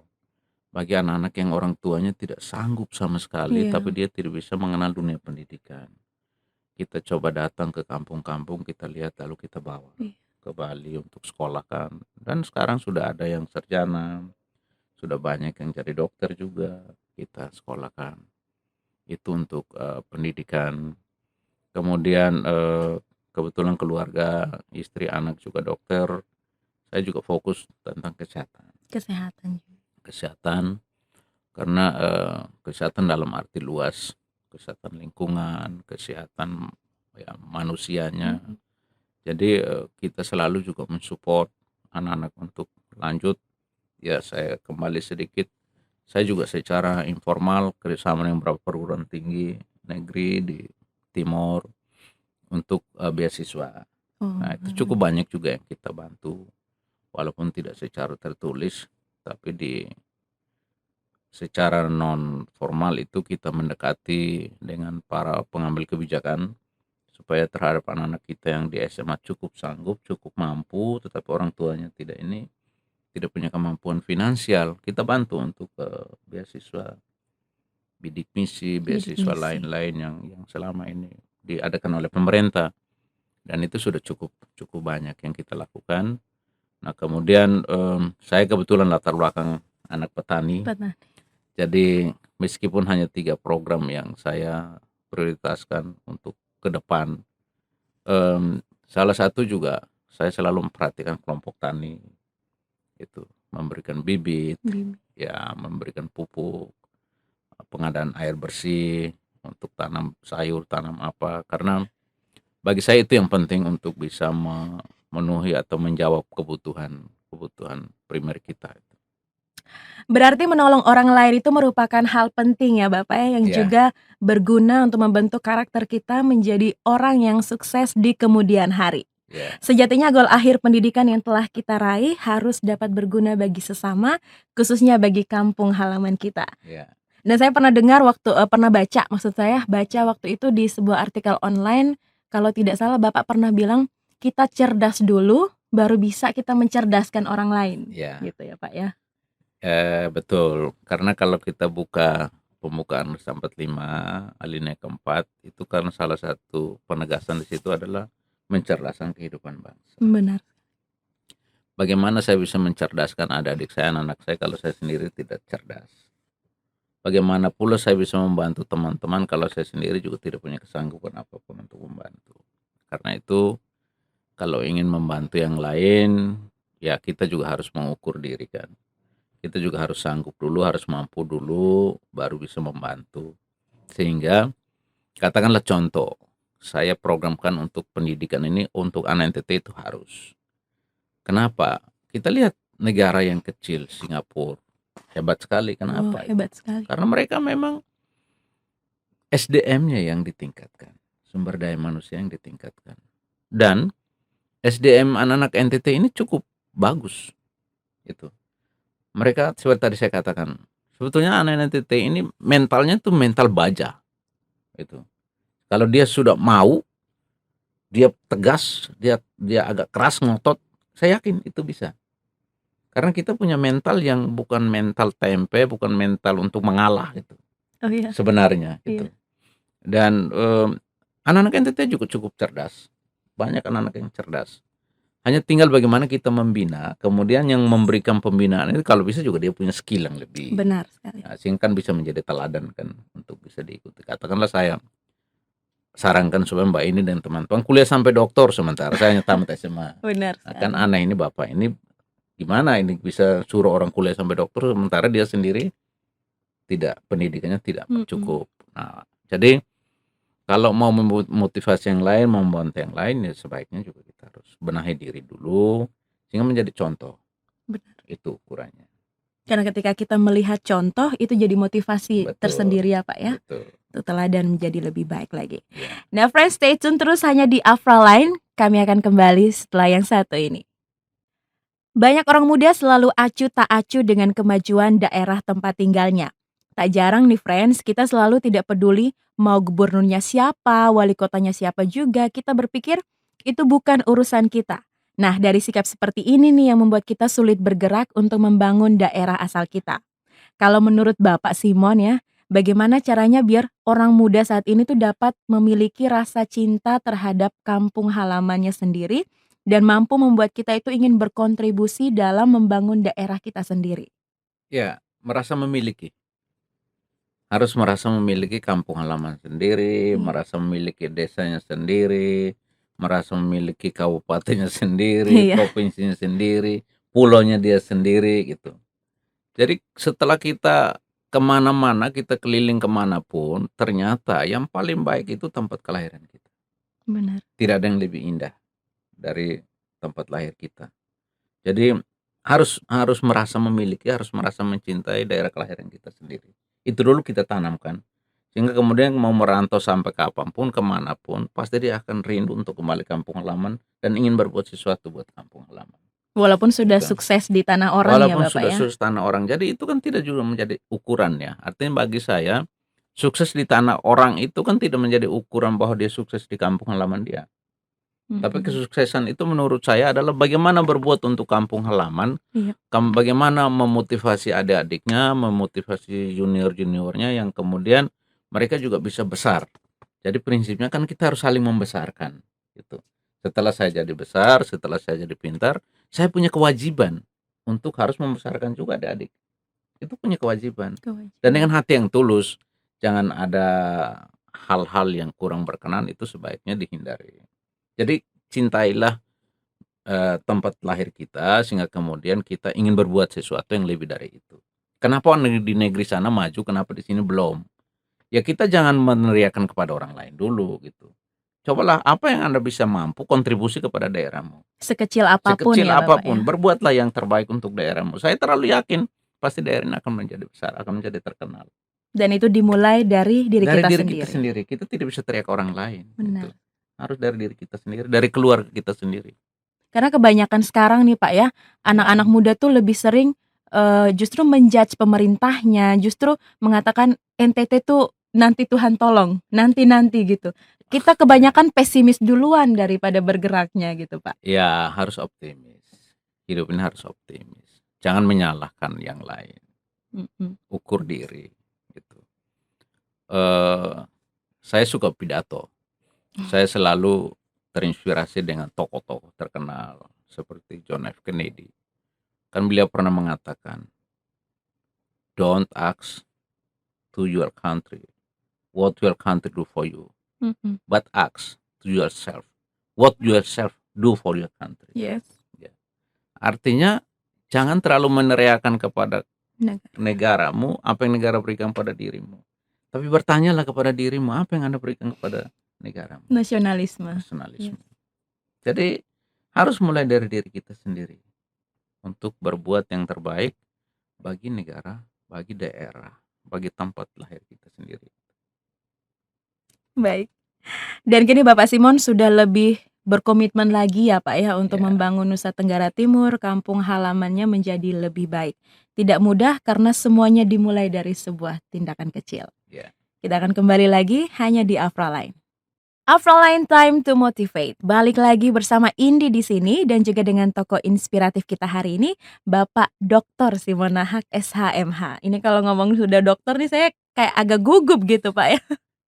Bagi anak-anak yang orang tuanya tidak sanggup sama sekali, tapi iya, dia tidak bisa mengenal dunia pendidikan. Kita coba datang ke kampung-kampung, kita lihat lalu kita bawa iya. ke Bali untuk sekolahkan. Dan sekarang sudah ada yang sarjana, sudah banyak yang jadi dokter juga kita sekolahkan. Itu untuk pendidikan. Kemudian kebetulan keluarga, istri, anak juga dokter. Saya juga fokus tentang kesehatan. Kesehatan juga. Kesehatan karena, kesehatan dalam arti luas, kesehatan lingkungan, kesehatan ya manusianya. Mhm. Jadi, kita selalu juga mensupport anak-anak untuk lanjut. Ya saya kembali sedikit, saya juga secara informal kerjasama dengan beberapa perguruan tinggi negeri di Timor untuk, beasiswa. Oh, Nah, itu cukup banyak juga yang kita bantu, walaupun tidak secara tertulis, tapi secara non formal itu kita mendekati dengan para pengambil kebijakan, supaya terhadap anak-anak kita yang di SMA cukup sanggup, cukup mampu, tetapi orang tuanya tidak punya kemampuan finansial, kita bantu untuk, beasiswa bidik misi, bidik beasiswa misi. lain-lain yang selama ini diadakan oleh pemerintah, dan itu sudah cukup cukup banyak yang kita lakukan. Nah, kemudian, saya kebetulan latar belakang anak petani. Pernah. Jadi meskipun hanya 3 program yang saya prioritaskan untuk ke depan, salah satu juga saya selalu memperhatikan kelompok tani, itu memberikan bibit, Bim ya memberikan pupuk, pengadaan air bersih untuk tanam sayur, tanam apa, karena bagi saya itu yang penting untuk bisa memenuhi atau menjawab kebutuhan kebutuhan primer kita. Berarti menolong orang lain itu merupakan hal penting ya, Bapak, ya, yang Ya, juga berguna untuk membentuk karakter kita menjadi orang yang sukses di kemudian hari. ya, Sejatinya goal akhir pendidikan yang telah kita raih harus dapat berguna bagi sesama, khususnya bagi kampung halaman kita. ya, Dan saya pernah dengar pernah baca maksud saya, baca waktu itu di sebuah artikel online, kalau tidak salah Bapak pernah bilang, "Kita cerdas dulu, baru bisa kita mencerdaskan orang lain." ya. Gitu ya, Pak, ya? Betul, karena kalau kita buka pembukaan Resa 45 alinea keempat, itu kan salah satu penegasan di situ adalah mencerdaskan kehidupan bangsa. Benar. Bagaimana saya bisa mencerdaskan adik-adik saya, anak-anak saya, kalau saya sendiri tidak cerdas? bagaimana pula saya bisa membantu teman-teman kalau saya sendiri juga tidak punya kesanggupan apapun untuk membantu. Karena itu kalau ingin membantu yang lain, ya kita juga harus mengukur diri kan. Kita juga harus sanggup dulu, harus mampu dulu, baru bisa membantu. Sehingga katakanlah contoh, saya programkan untuk pendidikan ini untuk anak NTT itu harus. Kenapa? Kita lihat negara yang kecil, Singapura, hebat sekali. Oh, Kenapa itu? hebat sekali. Karena mereka memang SDM-nya yang ditingkatkan, sumber daya manusia yang ditingkatkan. Dan SDM anak-anak NTT ini cukup bagus, gitu. Mereka seperti tadi saya katakan, sebetulnya anak NTT ini mentalnya tuh mental baja, gitu. Kalau dia sudah mau, dia tegas, dia dia agak keras ngotot, saya yakin itu bisa. Karena kita punya mental yang bukan mental tempe, bukan mental untuk mengalah gitu, Oh iya, sebenarnya iya. gitu. Dan, anak-anak NTT juga cukup cerdas, banyak anak-anak yang cerdas. Hanya tinggal bagaimana kita membina, kemudian yang memberikan pembinaan itu kalau bisa juga dia punya skill yang lebih, Benar sekali. sehingga kan bisa menjadi teladan kan untuk bisa diikuti. Katakanlah saya sarankan supaya Mbak ini dan teman-teman kuliah sampai doktor sementara saya hanya tamat SMA. Benar Nah, kan sekali. aneh ini Bapak ini gimana ini bisa suruh orang kuliah sampai dokter sementara dia sendiri tidak, pendidikannya tidak Mhm. cukup. Nah, jadi kalau mau memotivasi yang lain, mau membantu yang lain, ya sebaiknya juga kita harus benahi diri dulu sehingga menjadi contoh, Benar. itu ukurannya. Karena ketika kita melihat contoh itu jadi motivasi Betul, tersendiri ya Pak ya, betul. untuk teladan menjadi lebih baik lagi. Ya. Nah friends, stay tune terus hanya di Afra Line, kami akan kembali setelah yang satu ini. Banyak orang muda selalu acuh tak acuh dengan kemajuan daerah tempat tinggalnya. Tak jarang nih friends, kita selalu tidak peduli mau gubernurnya siapa, wali kotanya siapa juga, kita berpikir itu bukan urusan kita. Nah, dari sikap seperti ini nih yang membuat kita sulit bergerak untuk membangun daerah asal kita. Kalau menurut Bapak Simon ya, bagaimana caranya biar orang muda saat ini tuh dapat memiliki rasa cinta terhadap kampung halamannya sendiri dan mampu membuat kita itu ingin berkontribusi dalam membangun daerah kita sendiri? Ya, merasa memiliki. Harus merasa memiliki kampung halaman sendiri, Iya. merasa memiliki desanya sendiri, merasa memiliki kabupatennya sendiri, Iya, provinsinya sendiri, pulaunya dia sendiri gitu. Jadi setelah kita kemana-mana, kita keliling kemanapun, ternyata yang paling baik itu tempat kelahiran kita. benar. Tidak ada yang lebih indah dari tempat lahir kita. Jadi harus harus merasa memiliki, harus merasa mencintai daerah kelahiran kita sendiri. Itu dulu kita tanamkan. Sehingga kemudian mau merantau sampai kapanpun, kemanapun, pasti dia akan rindu untuk kembali kampung halaman dan ingin berbuat sesuatu buat kampung halaman. Walaupun sudah Gitu. sukses di tanah orang ya Walaupun Bapak sudah ya? sukses tanah orang, jadi itu kan tidak juga menjadi ukuran ya. Artinya bagi saya, sukses di tanah orang itu kan tidak menjadi ukuran bahwa dia sukses di kampung halaman dia. Tapi Mhm. kesuksesan itu menurut saya adalah bagaimana berbuat untuk kampung halaman, Iya, bagaimana memotivasi adik-adiknya, memotivasi junior-juniornya yang kemudian mereka juga bisa besar. Jadi prinsipnya kan kita harus saling membesarkan, gitu. Setelah saya jadi besar, setelah saya jadi pintar, saya punya kewajiban untuk harus membesarkan juga adik-adik. Itu punya kewajiban. Dan kewajiban. dengan hati yang tulus, jangan ada hal-hal yang kurang berkenan itu sebaiknya dihindari. Jadi cintailah, tempat lahir kita sehingga kemudian kita ingin berbuat sesuatu yang lebih dari itu. Kenapa di negeri sana maju, kenapa di sini belum? Ya kita jangan meneriakan kepada orang lain dulu gitu. Cobalah apa yang Anda bisa mampu kontribusi kepada daerahmu. Sekecil apapun Sekecil ya Bapak ya? apapun, berbuatlah yang terbaik untuk daerahmu. Saya terlalu yakin pasti daerah ini akan menjadi besar, akan menjadi terkenal. Dan itu dimulai dari diri Dari kita diri kita sendiri. sendiri, kita tidak bisa teriak orang lain, gitu. Benar. Harus dari diri kita sendiri, dari keluarga kita sendiri. Karena kebanyakan sekarang nih Pak ya, Ya, anak-anak muda tuh lebih sering, justru men-judge pemerintahnya, justru mengatakan, "NTT tuh nanti Tuhan tolong, nanti-nanti," gitu. Kita ya, kebanyakan pesimis duluan daripada bergeraknya gitu, Pak. ya harus optimis. Hidup ini harus optimis. Jangan menyalahkan yang lain, Mhm. ukur diri, gitu. Eee, saya suka pidato. Saya selalu terinspirasi dengan tokoh-tokoh terkenal seperti John F. Kennedy. Kan beliau pernah mengatakan, "Don't ask to your country what your country do for you, Mhm. but ask to yourself what yourself do for your country. Yes. Ya. Artinya jangan terlalu meneriakan kepada Negara. negaramu apa yang negara berikan pada dirimu. Tapi bertanyalah kepada dirimu apa yang Anda berikan kepada negaramu. Nasionalisme. Nasionalisme. Yes. Jadi harus mulai dari diri kita sendiri untuk berbuat yang terbaik bagi negara, bagi daerah, bagi tempat lahir kita sendiri. Baik. Dan kini Bapak Simon sudah lebih berkomitmen lagi ya Pak ya untuk Ya. membangun Nusa Tenggara Timur, kampung halamannya menjadi lebih baik. Tidak mudah karena semuanya dimulai dari sebuah tindakan kecil. Ya. Kita akan kembali lagi hanya di Afraline. Afraline Time to Motivate. Balik lagi bersama Indi di sini dan juga dengan tokoh inspiratif kita hari ini, Bapak Dr. Simona Haq SHMH. Ini kalau ngomong sudah dokter nih saya kayak agak gugup gitu Pak ya.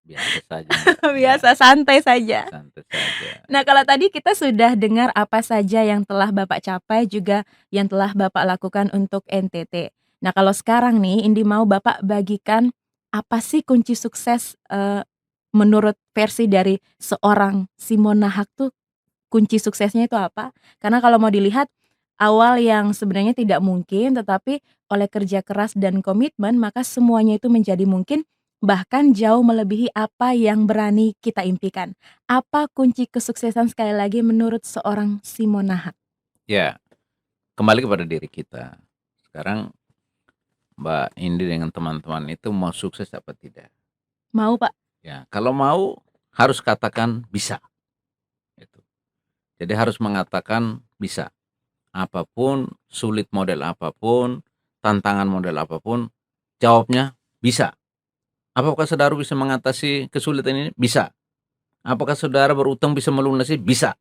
Biasa saja. Mbak. Biasa, santai saja. Santai saja. Nah, kalau tadi kita sudah dengar apa saja yang telah Bapak capai juga yang telah Bapak lakukan untuk NTT. Nah, kalau sekarang nih Indi mau Bapak bagikan apa sih kunci sukses menurut versi dari seorang Simona Haq tuh kunci suksesnya itu apa? Karena kalau mau dilihat awal yang sebenarnya tidak mungkin tetapi oleh kerja keras dan komitmen maka semuanya itu menjadi mungkin bahkan jauh melebihi apa yang berani kita impikan. Apa kunci kesuksesan sekali lagi menurut seorang Simona Haq? Ya, kembali kepada diri kita. Sekarang Mbak Indi dengan teman-teman itu mau sukses apa tidak? Mau Pak? Ya, kalau mau harus katakan bisa. Itu. Jadi harus mengatakan bisa. Apapun, sulit model apapun, tantangan model apapun, jawabnya bisa. Apakah saudara bisa mengatasi kesulitan ini? Bisa. Apakah saudara berutang bisa melunasi? Bisa.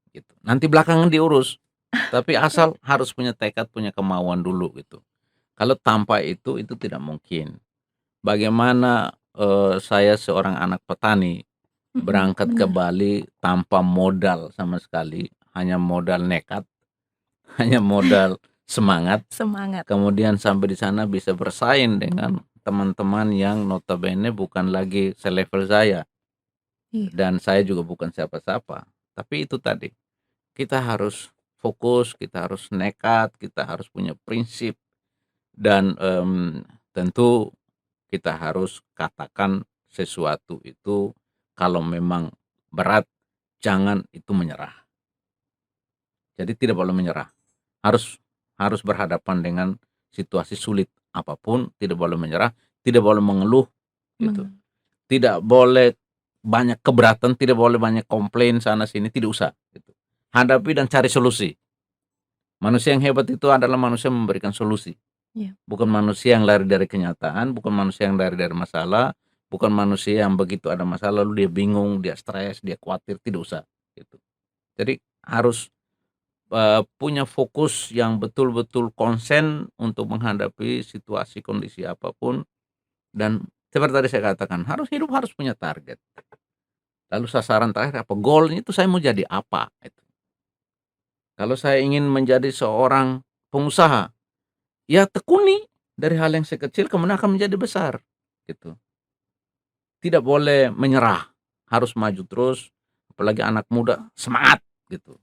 Gitu. Nanti belakangan diurus. Tapi asal harus punya tekad, punya kemauan dulu gitu. Kalau tanpa itu tidak mungkin. Bagaimana saya seorang anak petani berangkat ke Benar. Bali tanpa modal sama sekali, hanya modal nekat, hanya modal semangat. Semangat. Kemudian sampai di sana bisa bersaing dengan teman-teman yang notabene bukan lagi selevel saya. Iya. Dan saya juga bukan siapa-siapa. Tapi itu tadi, kita harus fokus, kita harus nekat, kita harus punya prinsip dan tentu kita harus katakan sesuatu itu kalau memang berat jangan itu menyerah. Jadi tidak boleh menyerah. Harus berhadapan dengan situasi sulit apapun, tidak boleh menyerah, tidak boleh mengeluh gitu. Tidak boleh banyak keberatan, tidak boleh banyak komplain sana sini, tidak usah gitu. Hadapi dan cari solusi. Manusia yang hebat itu adalah manusia yang memberikan solusi. Iya. Bukan manusia yang lari dari kenyataan, bukan manusia yang lari dari masalah, bukan manusia yang begitu ada masalah lalu dia bingung, dia stres, dia khawatir, tidak usah gitu. Jadi harus punya fokus yang betul-betul konsen untuk menghadapi situasi kondisi apapun dan seperti tadi saya katakan hidup harus punya target. Lalu sasaran terakhir apa? Goalnya itu saya mau jadi apa itu. Kalau saya ingin menjadi seorang pengusaha, ya tekuni dari hal yang sekecil kemudian akan menjadi besar gitu. Tidak boleh menyerah, harus maju terus, apalagi anak muda semangat gitu.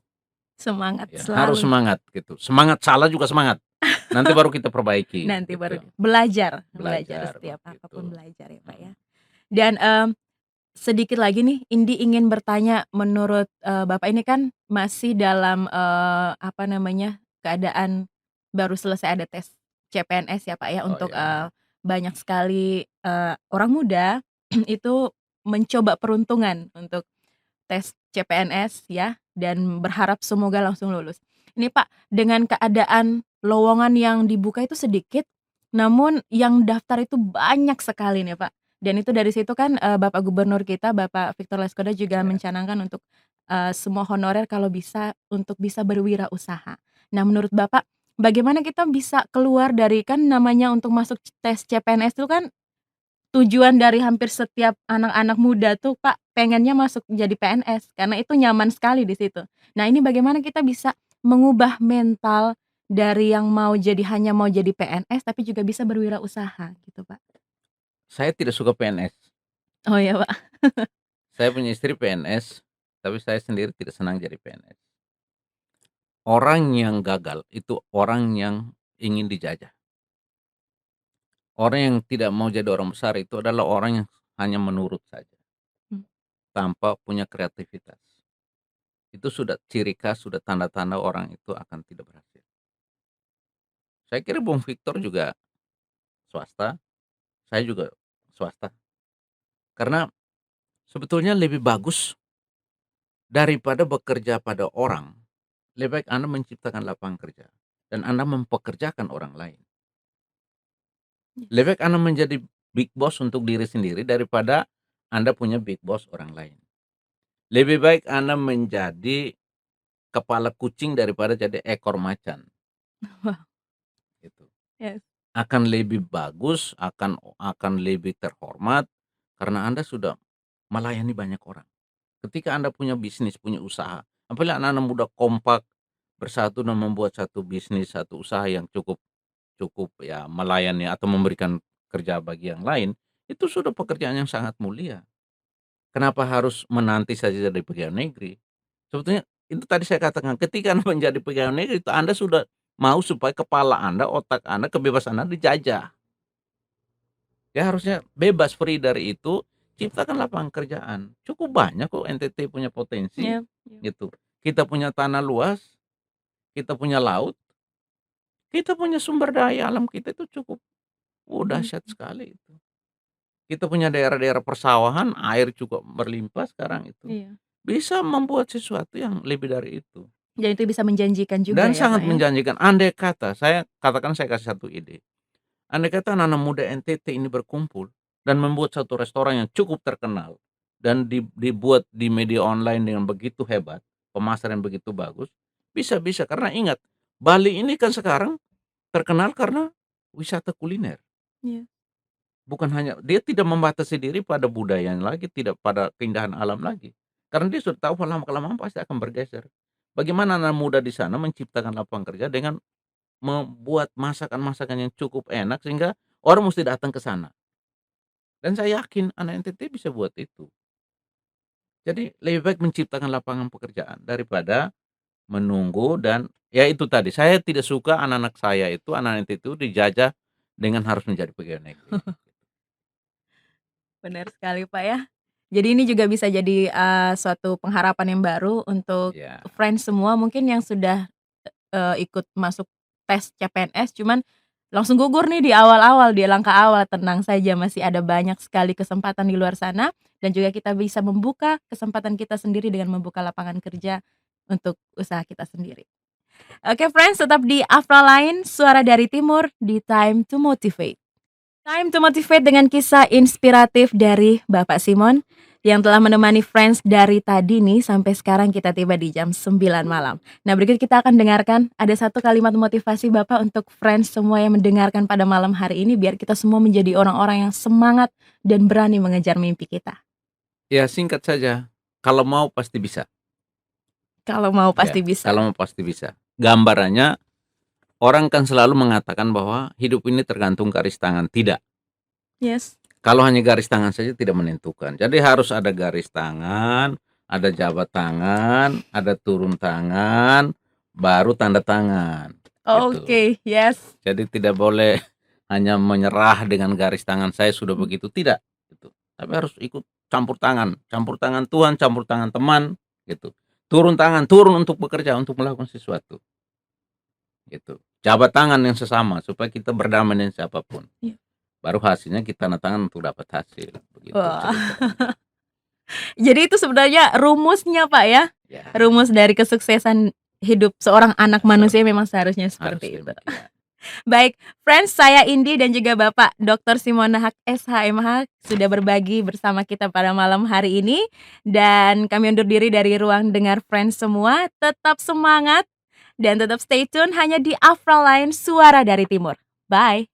Semangat Ya, selalu. harus semangat gitu. Semangat salah juga semangat. Nanti baru kita perbaiki. Nanti gitu. baru belajar Belajar, setiap gitu. apapun belajar ya Pak ya. Dan sedikit lagi nih Indi ingin bertanya menurut Bapak ini kan masih dalam apa namanya keadaan baru selesai ada tes CPNS ya Pak ya Oh, untuk ya. banyak sekali orang muda itu mencoba peruntungan untuk tes CPNS ya dan berharap semoga langsung lulus. Ini Pak, dengan keadaan lowongan yang dibuka itu sedikit, namun yang daftar itu banyak sekali nih Pak. Dan itu dari situ kan Bapak Gubernur kita, Bapak Victor Leskoda juga Ya. mencanangkan untuk semua honorer kalau bisa untuk bisa berwirausaha. Nah, menurut Bapak bagaimana kita bisa keluar dari kan namanya untuk masuk tes CPNS itu kan tujuan dari hampir setiap anak-anak muda tuh Pak, pengennya masuk jadi PNS karena itu nyaman sekali di situ. Nah, ini bagaimana kita bisa mengubah mental dari yang hanya mau jadi PNS tapi juga bisa berwirausaha gitu, Pak? Saya tidak suka PNS. Oh ya, Pak. Saya punya istri PNS, tapi saya sendiri tidak senang jadi PNS. Orang yang gagal itu orang yang ingin dijajah. Orang yang tidak mau jadi orang besar itu adalah orang yang hanya menurut saja, Mmm. tanpa punya kreativitas. Itu sudah ciri khas, sudah tanda-tanda orang itu akan tidak berhasil. Saya kira Bung Victor juga swasta, saya juga swasta. Karena sebetulnya lebih bagus daripada bekerja pada orang, lebih baik Anda menciptakan lapangan kerja dan Anda mempekerjakan orang lain. Yes. Lebih baik Anda menjadi big boss untuk diri sendiri daripada Anda punya big boss orang lain. Lebih baik Anda menjadi kepala kucing daripada jadi ekor macan, Wah, gitu. yes. Akan lebih bagus, akan lebih terhormat karena Anda sudah melayani banyak orang. Ketika Anda punya bisnis, punya usaha, apabila anak-anak muda kompak, bersatu dan membuat satu bisnis, satu usaha yang cukup cukup ya melayani atau memberikan kerja bagi yang lain, itu sudah pekerjaan yang sangat mulia. Kenapa harus menanti saja jadi pegawai negeri? Sebetulnya itu tadi saya katakan ketika Anda menjadi pegawai negeri itu Anda sudah mau supaya kepala Anda, otak Anda, kebebasan Anda dijajah. Ya harusnya bebas, free dari itu, ciptakan lapangan kerjaan. Cukup banyak kok NTT punya potensi, Yap, yap. gitu. Kita punya tanah luas, kita punya laut, kita punya sumber daya alam kita itu cukup, dahsyat Mhm. sekali itu. Kita punya daerah-daerah persawahan, air cukup berlimpah sekarang itu. Iya. Bisa membuat sesuatu yang lebih dari itu. Dan itu bisa menjanjikan juga Dan ya, Pak, sangat ya? menjanjikan, andai kata saya katakan saya kasih satu ide. Andai kata anak-anak muda NTT ini berkumpul dan membuat satu restoran yang cukup terkenal dan dibuat di media online dengan begitu hebat, pemasaran begitu bagus, bisa-bisa karena ingat, Bali ini kan sekarang terkenal karena wisata kuliner. Iya. Bukan hanya dia tidak membatasi diri pada budayanya lagi, tidak pada keindahan alam lagi. Karena dia sudah tahu lama-kelamaan pasti akan bergeser. Bagaimana anak muda di sana menciptakan lapangan kerja dengan membuat masakan-masakan yang cukup enak sehingga orang mesti datang ke sana. Dan saya yakin anak NTT bisa buat itu. Jadi lebih baik menciptakan lapangan pekerjaan daripada menunggu dan ya itu tadi, saya tidak suka anak-anak saya itu, anak NTT itu dijajah dengan harus menjadi pegawai negeri. Benar sekali, Pak, ya. Jadi ini juga bisa jadi, suatu pengharapan yang baru untuk Ya, friends semua mungkin yang sudah, ikut masuk tes CPNS cuman langsung gugur nih di awal-awal, di langkah awal. Tenang saja masih ada banyak sekali kesempatan di luar sana dan juga kita bisa membuka kesempatan kita sendiri dengan membuka lapangan kerja untuk usaha kita sendiri. Oke friends, tetap di Afra Line, suara dari timur di Time to Motivate. Time to Motivate dengan kisah inspiratif dari Bapak Simon yang telah menemani Friends dari tadi nih sampai sekarang kita tiba di jam 9 malam. Nah, berikut kita akan dengarkan ada satu kalimat motivasi Bapak untuk Friends semua yang mendengarkan pada malam hari ini biar kita semua menjadi orang-orang yang semangat dan berani mengejar mimpi kita. ya singkat saja, kalau mau pasti bisa. Kalau mau pasti Ya, bisa. kalau mau pasti bisa. Gambarannya, orang kan selalu mengatakan bahwa hidup ini tergantung garis tangan, tidak. Yes. Kalau hanya garis tangan saja tidak menentukan. Jadi harus ada garis tangan, ada jabat tangan, ada turun tangan, baru tanda tangan, gitu. Oke, yes. Jadi tidak boleh hanya menyerah dengan garis tangan saya sudah begitu, tidak, gitu. Tapi harus ikut campur tangan Tuhan, campur tangan teman, gitu. Turun tangan, turun untuk bekerja, untuk melakukan sesuatu, gitu. Jabat tangan yang sesama supaya kita berdamai dengan siapapun. Iya. Baru hasilnya kita tanda tangan untuk dapat hasil, begitu Wah. ceritanya. Jadi itu sebenarnya rumusnya, Pak, ya? Ya, Rumus dari kesuksesan hidup seorang anak manusia memang seharusnya harus seperti itu. demikian. Baik, friends, saya Indi dan juga Bapak Dr. Simonahak SHMH sudah berbagi bersama kita pada malam hari ini dan kami undur diri dari ruang dengar friends semua. Tetap semangat dan tetap stay tune hanya di Afra Line Suara dari Timur. Bye.